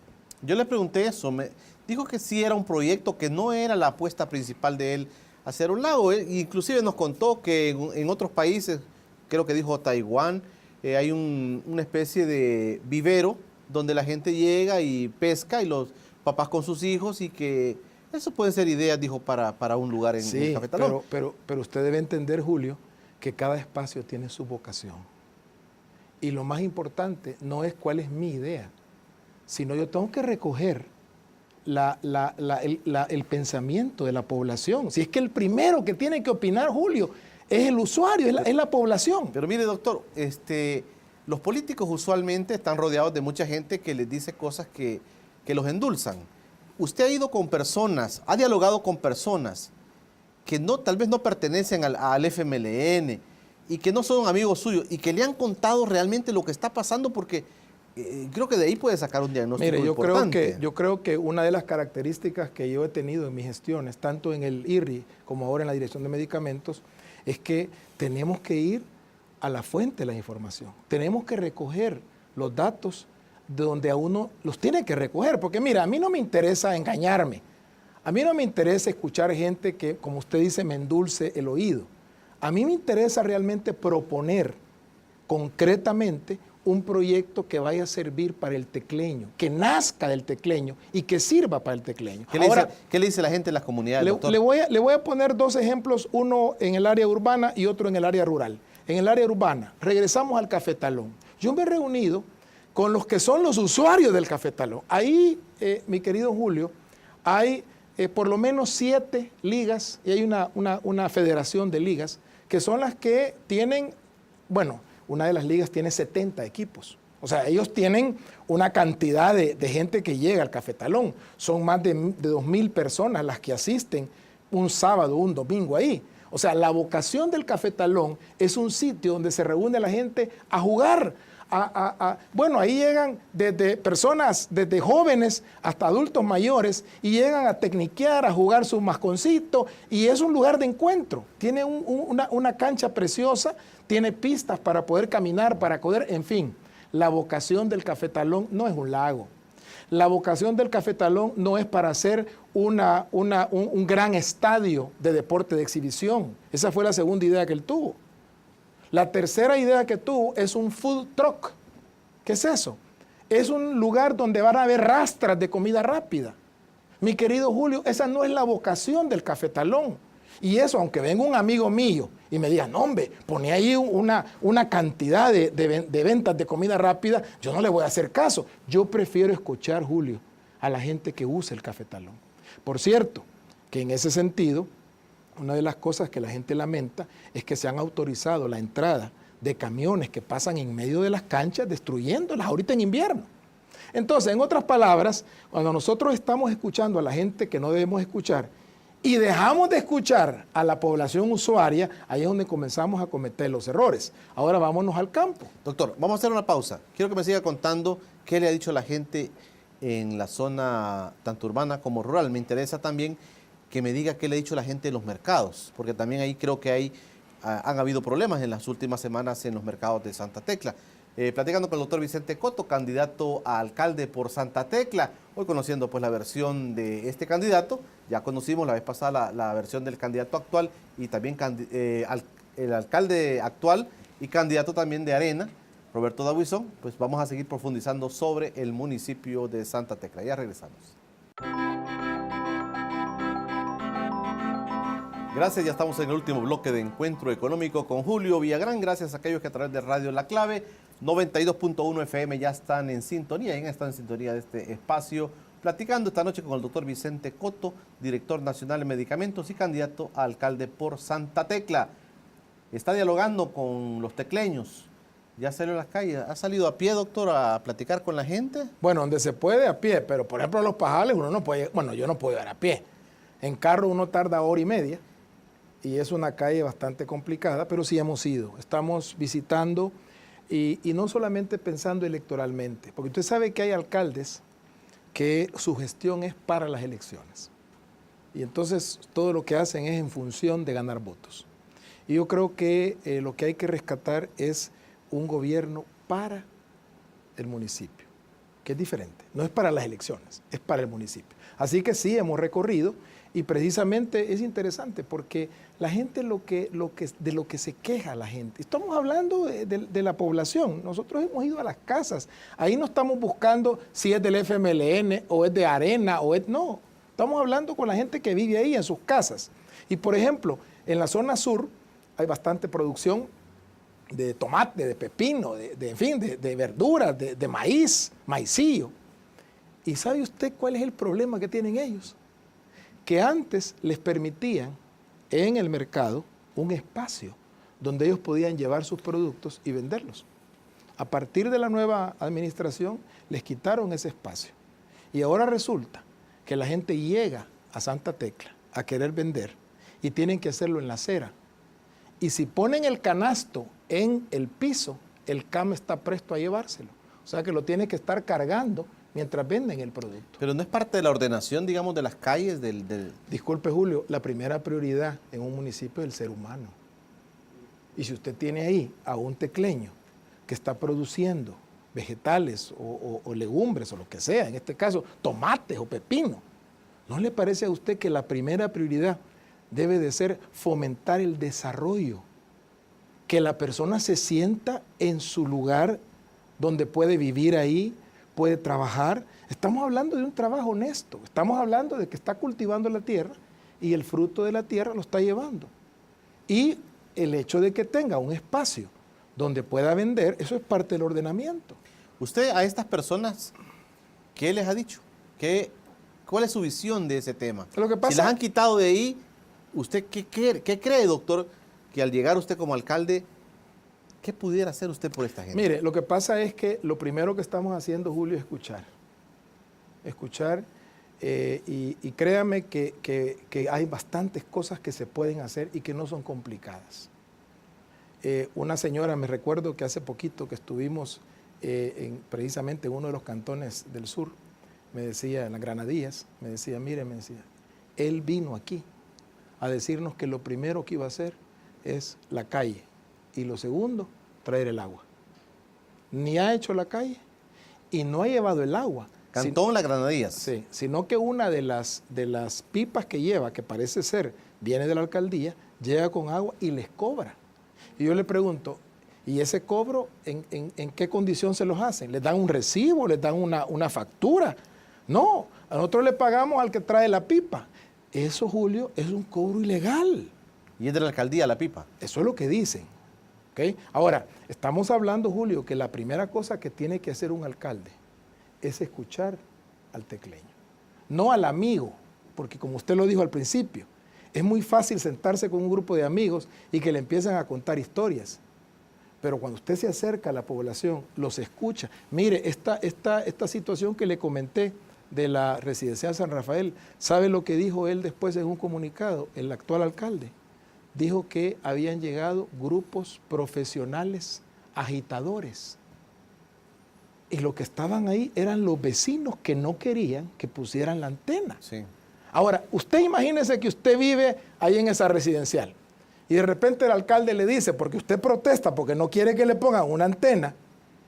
Yo le pregunté eso, me dijo que sí era un proyecto, que no era la apuesta principal de él hacer un lago. Inclusive nos contó que en otros países, creo que dijo Taiwán, hay una especie de vivero donde la gente llega y pesca y los papás con sus hijos, y que eso pueden ser ideas, dijo, para un lugar en el Cafetalón. Pero usted debe entender, Julio, que cada espacio tiene su vocación. Y lo más importante no es cuál es mi idea, sino yo tengo que recoger el pensamiento de la población. Si es que el primero que tiene que opinar, Julio, es el usuario, es la población. Pero mire, doctor, los políticos usualmente están rodeados de mucha gente que les dice cosas que los endulzan. Usted ha ido con personas, ha dialogado con personas que tal vez no pertenecen al FMLN y que no son amigos suyos y que le han contado realmente lo que está pasando, porque creo que de ahí puede sacar un diagnóstico importante. Yo creo que una de las características que yo he tenido en mis gestiones, tanto en el IRRI como ahora en la Dirección de Medicamentos, es que tenemos que ir a la fuente de la información. Tenemos que recoger los datos de donde a uno los tiene que recoger. Porque mira, a mí no me interesa engañarme. A mí no me interesa escuchar gente que, como usted dice, me endulce el oído. A mí me interesa realmente proponer concretamente un proyecto que vaya a servir para el tecleño, que nazca del tecleño y que sirva para el tecleño. ¿Qué le dice la gente en las comunidades, doctor? Le voy a poner dos ejemplos, uno en el área urbana y otro en el área rural. En el área urbana, regresamos al Cafetalón. Yo me he reunido con los que son los usuarios del Cafetalón. Ahí, mi querido Julio, hay por lo menos 7 ligas y hay una federación de ligas que son las que tienen, bueno, una de las ligas tiene 70 equipos. O sea, ellos tienen una cantidad de gente que llega al Cafetalón. Son más de 2.000 personas las que asisten un sábado, un domingo ahí. O sea, la vocación del Cafetalón es un sitio donde se reúne la gente a jugar. Bueno, ahí llegan desde personas, desde jóvenes hasta adultos mayores, y llegan a tecniquear, a jugar sus masconcitos, y es un lugar de encuentro. Tiene una cancha preciosa, tiene pistas para poder caminar, para poder, en fin. La vocación del Cafetalón no es un lago. La vocación del Cafetalón no es para hacer un gran estadio de deporte de exhibición. Esa fue la segunda idea que él tuvo. La tercera idea que tuvo es un food truck. ¿Qué es eso? Es un lugar donde van a haber rastras de comida rápida. Mi querido Julio, esa no es la vocación del Cafetalón. Y eso, aunque venga un amigo mío y me diga, no hombre, pone ahí una cantidad de ventas de comida rápida, yo no le voy a hacer caso. Yo prefiero escuchar, Julio, a la gente que usa el Cafetalón. Por cierto, que en ese sentido, una de las cosas que la gente lamenta es que se han autorizado la entrada de camiones que pasan en medio de las canchas destruyéndolas ahorita en invierno. Entonces, en otras palabras, cuando nosotros estamos escuchando a la gente que no debemos escuchar y dejamos de escuchar a la población usuaria, ahí es donde comenzamos a cometer los errores. Ahora vámonos al campo. Doctor, vamos a hacer una pausa. Quiero que me siga contando qué le ha dicho la gente en la zona tanto urbana como rural. Me interesa también que me diga qué le ha dicho la gente en los mercados, porque también ahí creo que han habido problemas en las últimas semanas en los mercados de Santa Tecla. Platicando con el doctor Vicente Coto, candidato a alcalde por Santa Tecla, hoy conociendo pues la versión de este candidato. Ya conocimos la vez pasada la versión del candidato actual y también el alcalde actual y candidato también de Arena, Roberto D'Aubuisson. Pues vamos a seguir profundizando sobre el municipio de Santa Tecla. Ya regresamos. Gracias, ya estamos en el último bloque de Encuentro Económico con Julio Villagrán. Gracias a aquellos que a través de Radio La Clave 92.1 FM ya están en sintonía, ya están en sintonía de este espacio, platicando esta noche con el doctor Vicente Coto, director nacional de medicamentos y candidato a alcalde por Santa Tecla. Está dialogando con los tecleños. ¿Ya salió a las calles? ¿Ha salido a pie, doctor, a platicar con la gente? Bueno, donde se puede a pie, pero por ejemplo a Los Pajales uno no puede, bueno, yo no puedo ir a pie. En carro uno tarda hora y media y es una calle bastante complicada, pero sí hemos ido. Estamos visitando y no solamente pensando electoralmente, porque usted sabe que hay alcaldes que su gestión es para las elecciones. Y entonces todo lo que hacen es en función de ganar votos. Y yo creo que lo que hay que rescatar es un gobierno para el municipio, que es diferente. No es para las elecciones, es para el municipio. Así que sí, hemos recorrido y precisamente es interesante porque la gente de lo que se queja la gente. Estamos hablando de la población. Nosotros hemos ido a las casas. Ahí no estamos buscando si es del FMLN o es de Arena o es... No, estamos hablando con la gente que vive ahí en sus casas. Y por ejemplo, en la zona sur hay bastante producción de tomate, de pepino, de verduras, de maíz, maicillo. ¿Y sabe usted cuál es el problema que tienen ellos? Que antes les permitían en el mercado un espacio donde ellos podían llevar sus productos y venderlos. A partir de la nueva administración les quitaron ese espacio. Y ahora resulta que la gente llega a Santa Tecla a querer vender y tienen que hacerlo en la acera. Y si ponen el canasto en el piso, el CAM está presto a llevárselo. O sea que lo tiene que estar cargando mientras venden el producto. Pero no es parte de la ordenación, digamos, de las calles del... Disculpe, Julio, la primera prioridad en un municipio es el ser humano. Y si usted tiene ahí a un tecleño que está produciendo vegetales o legumbres o lo que sea, en este caso tomates o pepino, ¿no le parece a usted que la primera prioridad debe de ser fomentar el desarrollo? Que la persona se sienta en su lugar donde puede vivir ahí, puede trabajar. Estamos hablando de un trabajo honesto, estamos hablando de que está cultivando la tierra y el fruto de la tierra lo está llevando. Y el hecho de que tenga un espacio donde pueda vender, eso es parte del ordenamiento. Usted a estas personas, ¿qué les ha dicho? ¿Cuál es su visión de ese tema? Lo que pasa, si las han quitado de ahí, ¿usted qué cree, doctor, que al llegar usted como alcalde, qué pudiera hacer usted por esta gente? Mire, lo que pasa es que lo primero que estamos haciendo, Julio, es escuchar. Escuchar y créame que hay bastantes cosas que se pueden hacer y que no son complicadas. Una señora, me recuerdo que hace poquito que estuvimos precisamente en uno de los cantones del sur, me decía, en las Granadillas, me decía, mire, me decía, él vino aquí a decirnos que lo primero que iba a hacer es la calle y lo segundo, traer el agua. Ni ha hecho la calle y no ha llevado el agua. Cantón Las Granadillas. Sí, sino que una de las pipas que lleva, que parece ser, viene de la alcaldía, llega con agua y les cobra. Y yo le pregunto, ¿y ese cobro en qué condición se los hacen? ¿Les dan un recibo? ¿Les dan una factura? No, a nosotros le pagamos al que trae la pipa. Eso, Julio, es un cobro ilegal. Y es de la alcaldía la pipa. Eso es lo que dicen. ¿Okay? Ahora, estamos hablando, Julio, que la primera cosa que tiene que hacer un alcalde es escuchar al tecleño. No al amigo, porque como usted lo dijo al principio, es muy fácil sentarse con un grupo de amigos y que le empiezan a contar historias. Pero cuando usted se acerca a la población, los escucha. Mire, esta situación que le comenté de la residencial San Rafael, ¿sabe lo que dijo él después en un comunicado? El actual alcalde dijo que habían llegado grupos profesionales agitadores. Y lo que estaban ahí eran los vecinos que no querían que pusieran la antena. Sí. Ahora, usted imagínese que usted vive ahí en esa residencial y de repente el alcalde le dice, porque usted protesta porque no quiere que le pongan una antena,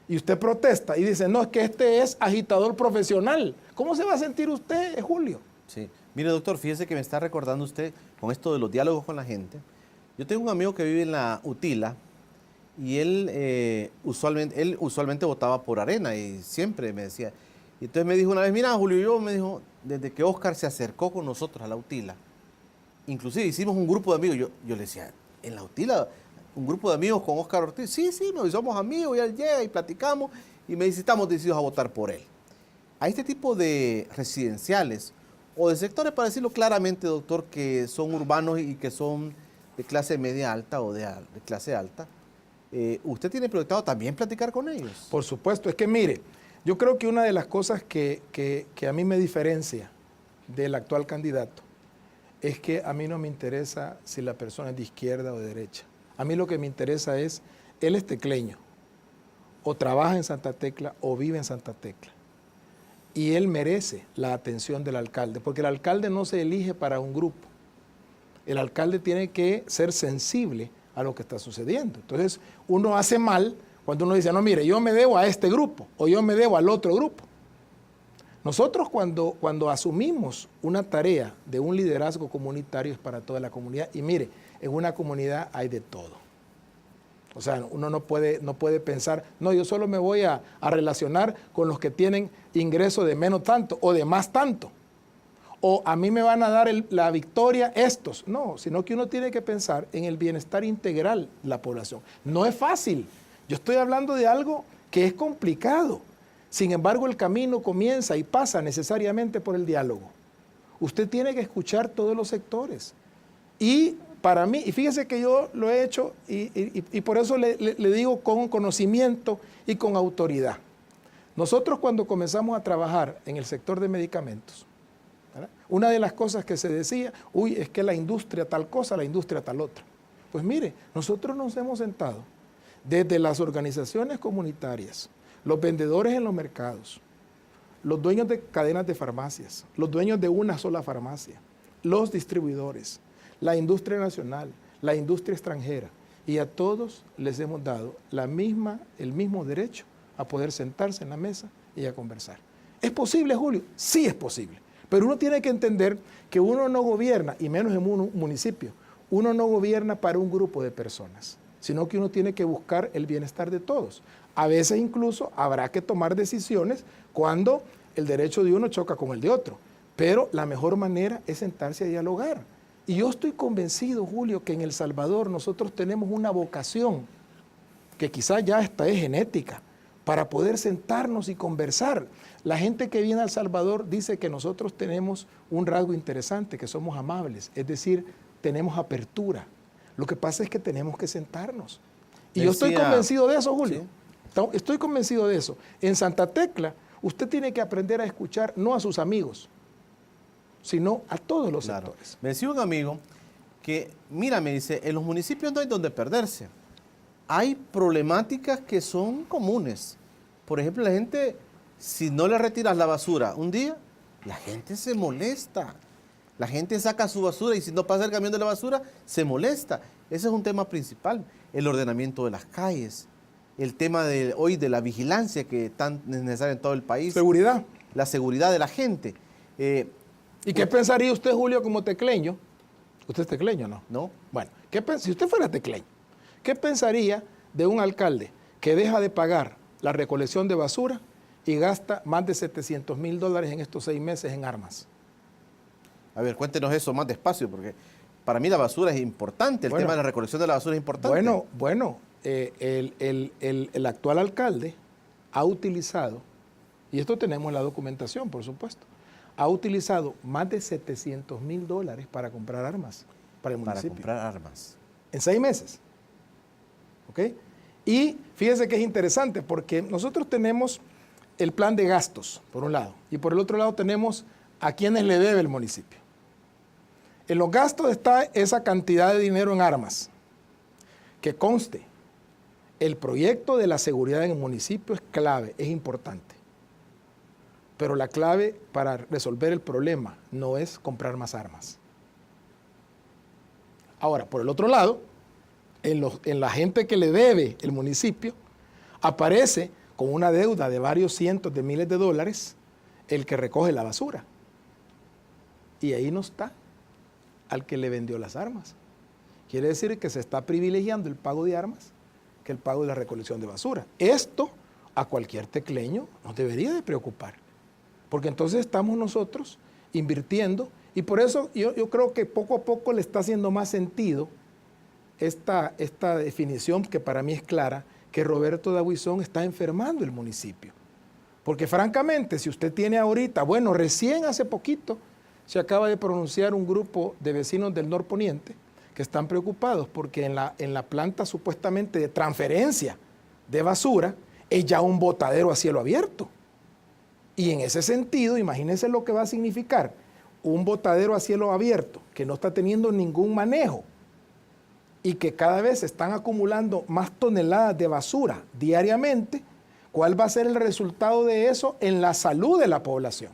y usted protesta y dice, no, es que este es agitador profesional. ¿Cómo se va a sentir usted, Julio? Sí. Mire, doctor, fíjese que me está recordando usted con esto de los diálogos con la gente. Yo tengo un amigo que vive en la Utila y él usualmente votaba por Arena y siempre me decía. Y entonces me dijo una vez, mira, Julio, me dijo, desde que Oscar se acercó con nosotros a la Utila, inclusive hicimos un grupo de amigos, yo le decía, en la Utila un grupo de amigos con Óscar Ortiz. Sí, somos amigos, y él llega y platicamos y me dice, estamos decididos a votar por él. A este tipo de residenciales o de sectores, para decirlo claramente, doctor, que son urbanos y que son de clase media alta o de clase alta, ¿usted tiene proyectado también platicar con ellos? Por supuesto, es que mire, yo creo que una de las cosas que a mí me diferencia del actual candidato es que a mí no me interesa si la persona es de izquierda o de derecha. A mí lo que me interesa es, él es tecleño, o trabaja en Santa Tecla o vive en Santa Tecla. Y él merece la atención del alcalde, porque el alcalde no se elige para un grupo. El alcalde tiene que ser sensible a lo que está sucediendo. Entonces, uno hace mal cuando uno dice, no, mire, yo me debo a este grupo o yo me debo al otro grupo. Nosotros cuando asumimos una tarea de un liderazgo comunitario es para toda la comunidad. Y mire, en una comunidad hay de todo. O sea, uno no puede pensar, no, yo solo me voy a relacionar con los que tienen ingreso de menos tanto o de más tanto. O a mí me van a dar la victoria estos. No, sino que uno tiene que pensar en el bienestar integral de la población. No es fácil. Yo estoy hablando de algo que es complicado. Sin embargo, el camino comienza y pasa necesariamente por el diálogo. Usted tiene que escuchar todos los sectores. Y para mí, y fíjese que yo lo he hecho y por eso le digo con conocimiento y con autoridad. Nosotros cuando comenzamos a trabajar en el sector de medicamentos, ¿verdad? Una de las cosas que se decía, uy, es que la industria tal cosa, la industria tal otra. Pues mire, nosotros nos hemos sentado desde las organizaciones comunitarias, los vendedores en los mercados, los dueños de cadenas de farmacias, los dueños de una sola farmacia, los distribuidores, la industria nacional, la industria extranjera, y a todos les hemos dado el mismo derecho a poder sentarse en la mesa y a conversar. ¿Es posible, Julio? Sí es posible, pero uno tiene que entender que uno no gobierna, y menos en un municipio, uno no gobierna para un grupo de personas, sino que uno tiene que buscar el bienestar de todos. A veces incluso habrá que tomar decisiones cuando el derecho de uno choca con el de otro, pero la mejor manera es sentarse a dialogar. Y yo estoy convencido, Julio, que en El Salvador nosotros tenemos una vocación, que quizás ya esta es genética, para poder sentarnos y conversar. La gente que viene a El Salvador dice que nosotros tenemos un rasgo interesante, que somos amables, es decir, tenemos apertura. Lo que pasa es que tenemos que sentarnos. Y yo estoy convencido de eso, Julio. Sí. Estoy convencido de eso. En Santa Tecla, usted tiene que aprender a escuchar no a sus amigos, sino a todos los sectores. Me decía un amigo que, mira, me dice, en los municipios no hay donde perderse. Hay problemáticas que son comunes. Por ejemplo, la gente, si no le retiras la basura un día, la gente se molesta. La gente saca su basura y si no pasa el camión de la basura, se molesta. Ese es un tema principal. El ordenamiento de las calles. El tema hoy de la vigilancia que es tan necesaria en todo el país. Seguridad. La seguridad de la gente. ¿Y qué pensaría usted, Julio, como tecleño? ¿Usted es tecleño, no? No. Bueno, si usted fuera tecleño, ¿qué pensaría de un alcalde que deja de pagar la recolección de basura y gasta más de $700,000 en estos 6 meses en armas? A ver, cuéntenos eso más despacio, porque para mí la basura es importante, el tema de la recolección de la basura es importante. El actual alcalde ha utilizado, y esto tenemos en la documentación, por supuesto, ha utilizado más de $700,000 para comprar armas para el municipio. Para comprar armas. En 6 meses. ¿Ok? Y fíjese que es interesante porque nosotros tenemos el plan de gastos, por un lado, y por el otro lado tenemos a quienes le debe el municipio. En los gastos está esa cantidad de dinero en armas. Que conste, el proyecto de la seguridad en el municipio es clave, es importante. Pero la clave para resolver el problema no es comprar más armas. Ahora, por el otro lado, en la gente que le debe el municipio, aparece con una deuda de varios cientos de miles de dólares el que recoge la basura. Y ahí no está al que le vendió las armas. Quiere decir que se está privilegiando el pago de armas que el pago de la recolección de basura. Esto a cualquier tecleño nos debería de preocupar, porque entonces estamos nosotros invirtiendo y por eso yo creo que poco a poco le está haciendo más sentido esta definición que para mí es clara, que Roberto Dabuizón está enfermando el municipio. Porque francamente, si usted tiene ahorita, bueno, recién hace poquito se acaba de pronunciar un grupo de vecinos del norponiente que están preocupados porque en la planta supuestamente de transferencia de basura es ya un botadero a cielo abierto. Y en ese sentido, imagínense lo que va a significar un botadero a cielo abierto que no está teniendo ningún manejo y que cada vez se están acumulando más toneladas de basura diariamente. ¿Cuál va a ser el resultado de eso en la salud de la población?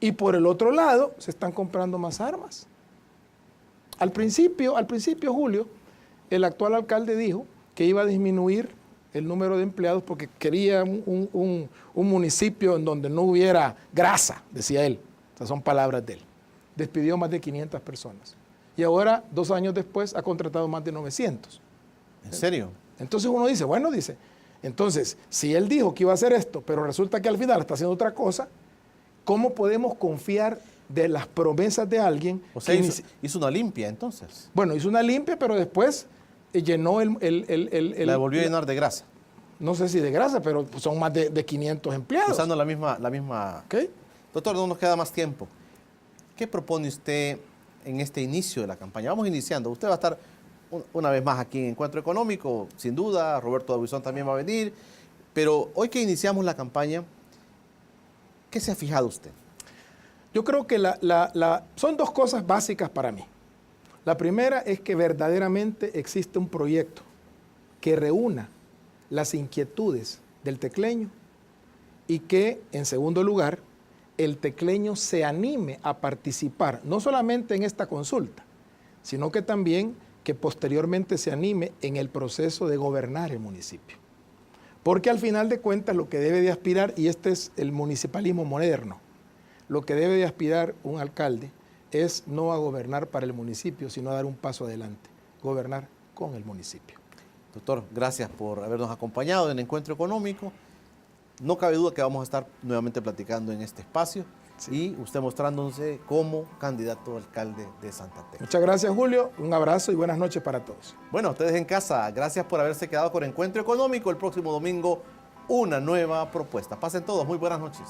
Y por el otro lado, se están comprando más armas. Al principio, Julio, el actual alcalde dijo que iba a disminuir el número de empleados porque quería un municipio en donde no hubiera grasa, decía él. Esas son palabras de él. Despidió más de 500 personas. Y ahora, 2 años después, ha contratado más de 900. ¿En serio? Entonces uno dice, bueno, entonces, si él dijo que iba a hacer esto, pero resulta que al final está haciendo otra cosa, ¿cómo podemos confiar de las promesas de alguien? O sea, hizo una limpia entonces. Bueno, hizo una limpia, pero después llenó la volvió a llenar de grasa. No sé si de grasa, pero son más de 500 empleados. Usando la misma. Okay. Doctor, no nos queda más tiempo. ¿Qué propone usted en este inicio de la campaña? Vamos iniciando. Usted va a estar una vez más aquí en Encuentro Económico, sin duda. Roberto Dabuizón también va a venir. Pero hoy que iniciamos la campaña, ¿qué se ha fijado usted? Yo creo que son 2 cosas básicas para mí. La primera es que verdaderamente existe un proyecto que reúna las inquietudes del tecleño y que, en segundo lugar, el tecleño se anime a participar, no solamente en esta consulta, sino que también que posteriormente se anime en el proceso de gobernar el municipio. Porque al final de cuentas lo que debe de aspirar, y este es el municipalismo moderno, lo que debe de aspirar un alcalde es no a gobernar para el municipio, sino a dar un paso adelante, gobernar con el municipio. Doctor, gracias por habernos acompañado en Encuentro Económico. No cabe duda que vamos a estar nuevamente platicando en este espacio y usted mostrándose como candidato a alcalde de Santa Tecla. Muchas gracias, Julio. Un abrazo y buenas noches para todos. Bueno, ustedes en casa, gracias por haberse quedado con Encuentro Económico. El próximo domingo, una nueva propuesta. Pasen todos, muy buenas noches.